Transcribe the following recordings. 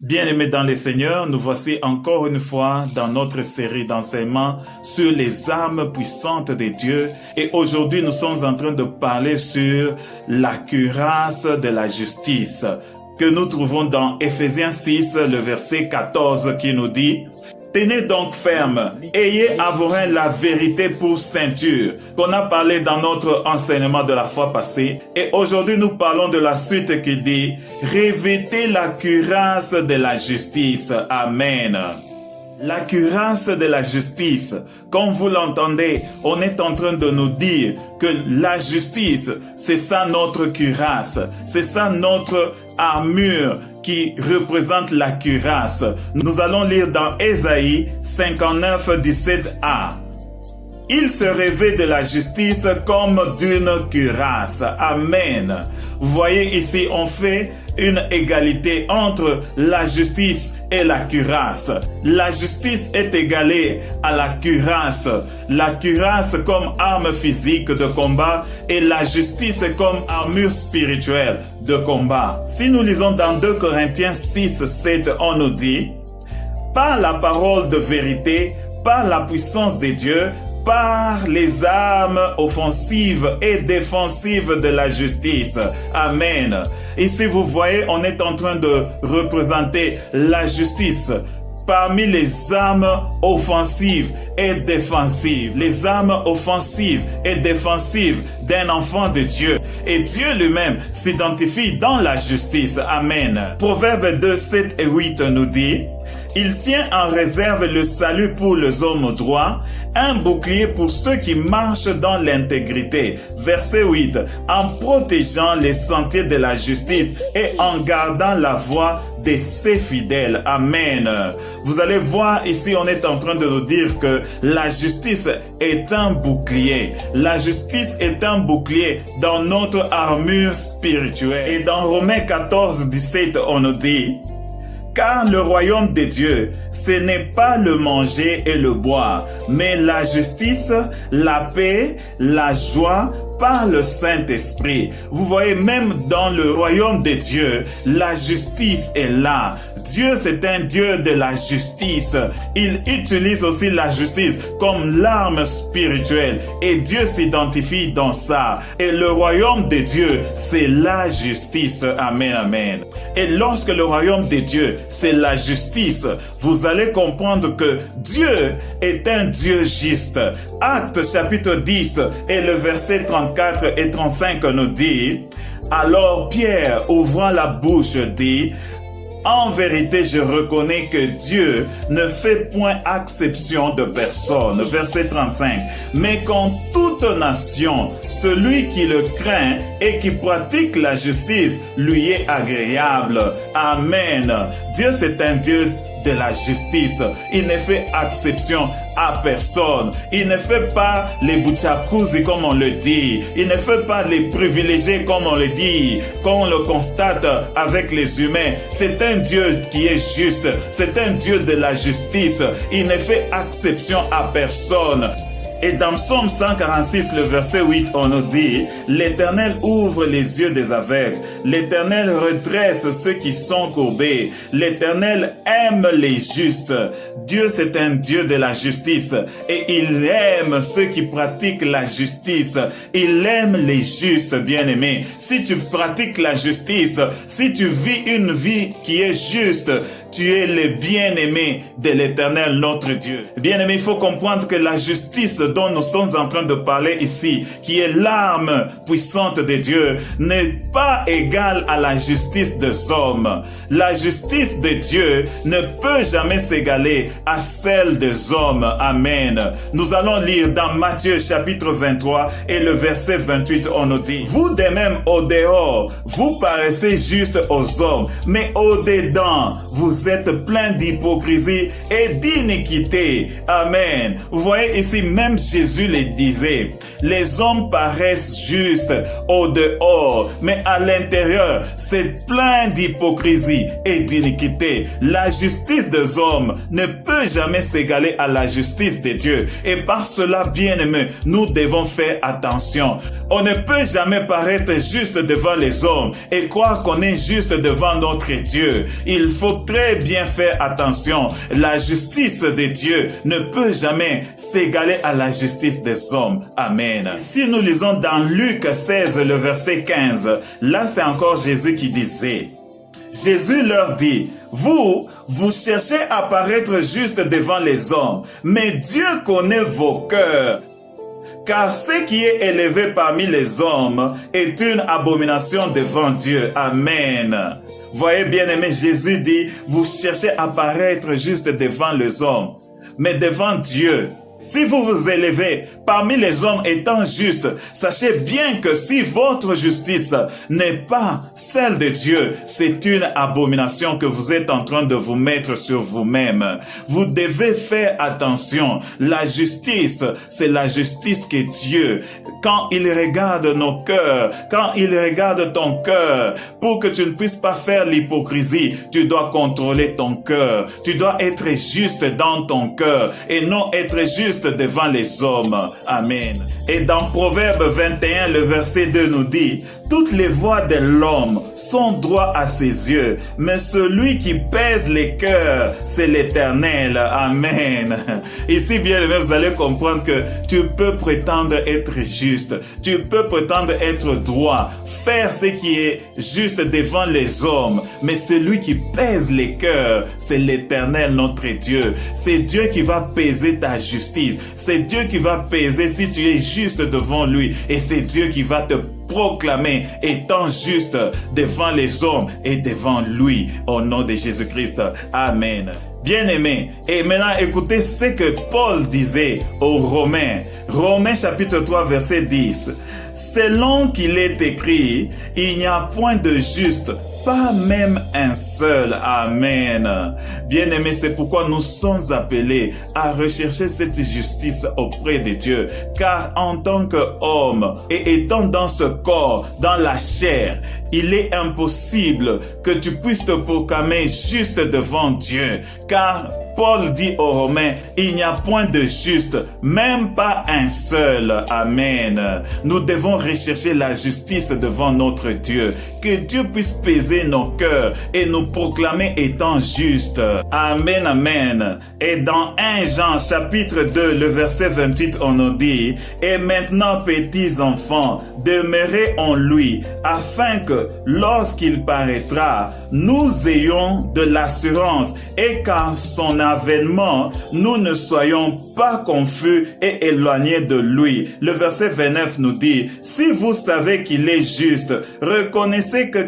Bien-aimés dans les Seigneurs, nous voici encore une fois dans notre série d'enseignements sur les armes puissantes de Dieu. Et aujourd'hui, nous sommes en train de parler sur la cuirasse de la justice que nous trouvons dans Éphésiens 6, le verset 14 qui nous dit: tenez donc ferme, ayez à vos reins la vérité pour ceinture, qu'on a parlé dans notre enseignement de la fois passée. Et aujourd'hui, nous parlons de la suite qui dit: revêtez la cuirasse de la justice. Amen. La cuirasse de la justice, comme vous l'entendez, on est en train de nous dire que la justice, c'est ça notre cuirasse, c'est ça notre armure qui représente la cuirasse. Nous allons lire dans Ésaïe 59, 17a. Il se revêt de la justice comme d'une cuirasse. Amen. Vous voyez ici, on fait une égalité entre la justice et la cuirasse. La justice est égalée à la cuirasse. La cuirasse comme arme physique de combat et la justice comme armure spirituelle de combat. Si nous lisons dans 2 Corinthiens 6, 7, on nous dit: par la parole de vérité, par la puissance de Dieu, par les armes offensives et défensives de la justice. Amen. Ici, vous voyez, on est en train de représenter la justice parmi les armes offensives et défensives. Les armes offensives et défensives d'un enfant de Dieu. Et Dieu lui-même s'identifie dans la justice. Amen. Proverbes 2, 7 et 8 nous dit: il tient en réserve le salut pour les hommes droits, un bouclier pour ceux qui marchent dans l'intégrité. Verset 8. En protégeant les sentiers de la justice et en gardant la voie de ses fidèles. Amen. Vous allez voir ici, on est en train de nous dire que la justice est un bouclier. La justice est un bouclier dans notre armure spirituelle. Et dans Romains 14, 17, on nous dit: car le royaume de Dieu, ce n'est pas le manger et le boire, mais la justice, la paix, la joie par le Saint-Esprit. Vous voyez, même dans le royaume de Dieu, la justice est là. Dieu, c'est un Dieu de la justice. Il utilise aussi la justice comme l'arme spirituelle. Et Dieu s'identifie dans ça. Et le royaume de Dieu, c'est la justice. Amen, amen. Et lorsque le royaume de Dieu, c'est la justice, vous allez comprendre que Dieu est un Dieu juste. Actes chapitre 10 et le verset 34 et 35 nous dit: alors Pierre, ouvrant la bouche, dit: en vérité, je reconnais que Dieu ne fait point exception de personne. Verset 35. Mais qu'en toute nation, celui qui le craint et qui pratique la justice lui est agréable. Amen. Dieu, c'est un Dieu de la justice. Il ne fait exception à personne. Il ne fait pas les bouchakouzi comme on le dit. Il ne fait pas les privilégiés comme on le dit, comme on le constate avec les humains. C'est un Dieu qui est juste. C'est un Dieu de la justice. Il ne fait exception à personne. Et dans Psaume 146, le verset 8, on nous dit: l'Éternel ouvre les yeux des aveugles, l'Éternel redresse ceux qui sont courbés, l'Éternel aime les justes. Dieu, c'est un Dieu de la justice et il aime ceux qui pratiquent la justice. Il aime les justes, bien-aimés. Si tu pratiques la justice, si tu vis une vie qui est juste, tu es le bien-aimé de l'Éternel, notre Dieu. Bien-aimé, il faut comprendre que la justice dont nous sommes en train de parler ici, qui est l'arme puissante de Dieu, n'est pas égale à la justice des hommes. La justice de Dieu ne peut jamais s'égaler à celle des hommes. Amen. Nous allons lire dans Matthieu chapitre 23 et le verset 28, on nous dit: vous de même au dehors, vous paraissez juste aux hommes, mais au dedans, vous êtes plein d'hypocrisie et d'iniquité. Amen. Vous voyez ici, même Jésus le disait: les hommes paraissent justes au dehors, mais à l'intérieur, l'intérieur, c'est plein d'hypocrisie et d'iniquité. La justice des hommes ne peut jamais s'égaler à la justice de Dieu. Et par cela, bien-aimés, nous devons faire attention. On ne peut jamais paraître juste devant les hommes et croire qu'on est juste devant notre Dieu. Il faut très bien faire attention. La justice de Dieu ne peut jamais s'égaler à la justice des hommes. Amen. Si nous lisons dans Luc 16, le verset 15, là c'est encore Jésus qui disait, Jésus leur dit, vous cherchez à paraître juste devant les hommes, mais Dieu connaît vos cœurs. Car ce qui est élevé parmi les hommes est une abomination devant Dieu. Amen. Voyez bien aimé, Jésus dit, vous cherchez à paraître juste devant les hommes, mais devant Dieu. Si vous vous élevez parmi les hommes étant justes, sachez bien que si votre justice n'est pas celle de Dieu, c'est une abomination que vous êtes en train de vous mettre sur vous-même. Vous devez faire attention. La justice, c'est la justice que Dieu, quand il regarde nos cœurs, quand il regarde ton cœur, pour que tu ne puisses pas faire l'hypocrisie, tu dois contrôler ton cœur. Tu dois être juste dans ton cœur et non être juste devant les hommes. Amen. Et dans Proverbe 21, le verset 2 nous dit, toutes les voies de l'homme sont droites à ses yeux, mais celui qui pèse les cœurs, c'est l'Éternel. Amen. Ici, bien aimé, vous allez comprendre que tu peux prétendre être juste, tu peux prétendre être droit, faire ce qui est juste devant les hommes, mais celui qui pèse les cœurs, c'est l'Éternel, notre Dieu. C'est Dieu qui va peser ta justice, c'est Dieu qui va peser si tu es juste devant lui, et c'est Dieu qui va te proclamer étant juste devant les hommes et devant lui, au nom de Jésus-Christ. Amen. Bien-aimés, et maintenant écoutez ce que Paul disait aux Romains. Romains chapitre 3 verset 10. Selon qu'il est écrit, il n'y a point de juste, pas même un seul. Amen. Bien-aimés, c'est pourquoi nous sommes appelés à rechercher cette justice auprès de Dieu. Car en tant qu'homme et étant dans ce corps, dans la chair, il est impossible que tu puisses te proclamer juste devant Dieu. Car Paul dit aux Romains, il n'y a point de juste, même pas un seul. Amen. Nous devons rechercher la justice devant notre Dieu. Que Dieu puisse peser nos cœurs et nous proclamer étant justes. Amen, amen. Et dans 1 Jean chapitre 2, le verset 28, on nous dit, et maintenant, petits enfants, demeurez en lui, afin que lorsqu'il paraîtra, nous ayons de l'assurance et qu'à son avènement, nous ne soyons pas confus et éloignés de lui. Le verset 29 nous dit, si vous savez qu'il est juste, reconnaissez que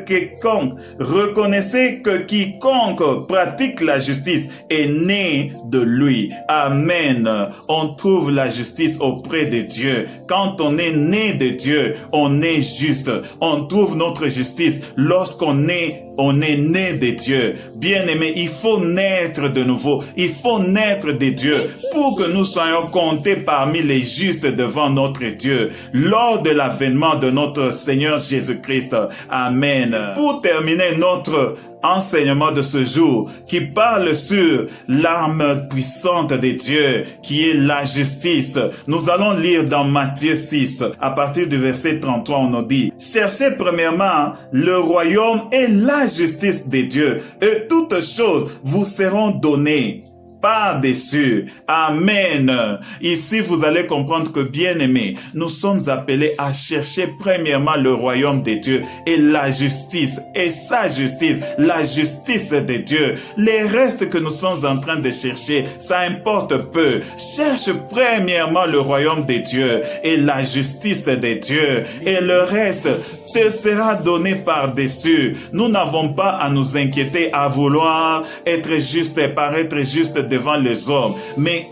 quiconque pratique la justice est né de lui. Amen. On trouve la justice auprès de Dieu. Quand on est né de Dieu, on est juste. On trouve notre justice lorsqu'on est né de Dieu. Bien-aimé, il faut naître de nouveau. Il faut naître de Dieu pour que nous soyons comptés parmi les justes devant notre Dieu lors de l'avènement de notre Seigneur Jésus-Christ. Amen. Pour terminer notre enseignement de ce jour qui parle sur l'arme puissante de Dieu qui est la justice. Nous allons lire dans Matthieu 6 à partir du verset 33, on nous dit, cherchez premièrement le royaume et la justice de Dieu et toutes choses vous seront données par-dessus. Amen. Ici, vous allez comprendre que, bien-aimés, nous sommes appelés à chercher premièrement le royaume de Dieu et la justice, et sa justice, la justice de Dieu. Les restes que nous sommes en train de chercher, ça importe peu. Cherche premièrement le royaume de Dieu et la justice de Dieu, et le reste te sera donné par-dessus. Nous n'avons pas à nous inquiéter, à vouloir être juste et paraître juste devant les hommes. Mais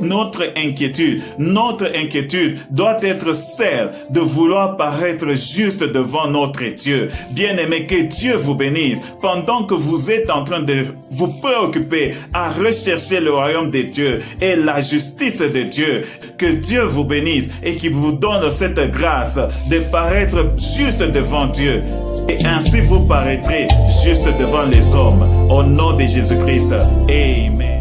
notre inquiétude doit être celle de vouloir paraître juste devant notre Dieu. Bien-aimé, que Dieu vous bénisse. Pendant que vous êtes en train de vous préoccuper à rechercher le royaume de Dieu et la justice de Dieu, que Dieu vous bénisse et qu'il vous donne cette grâce de paraître juste devant Dieu. Et ainsi vous paraîtrez juste devant les hommes. Au nom de Jésus-Christ. Amen.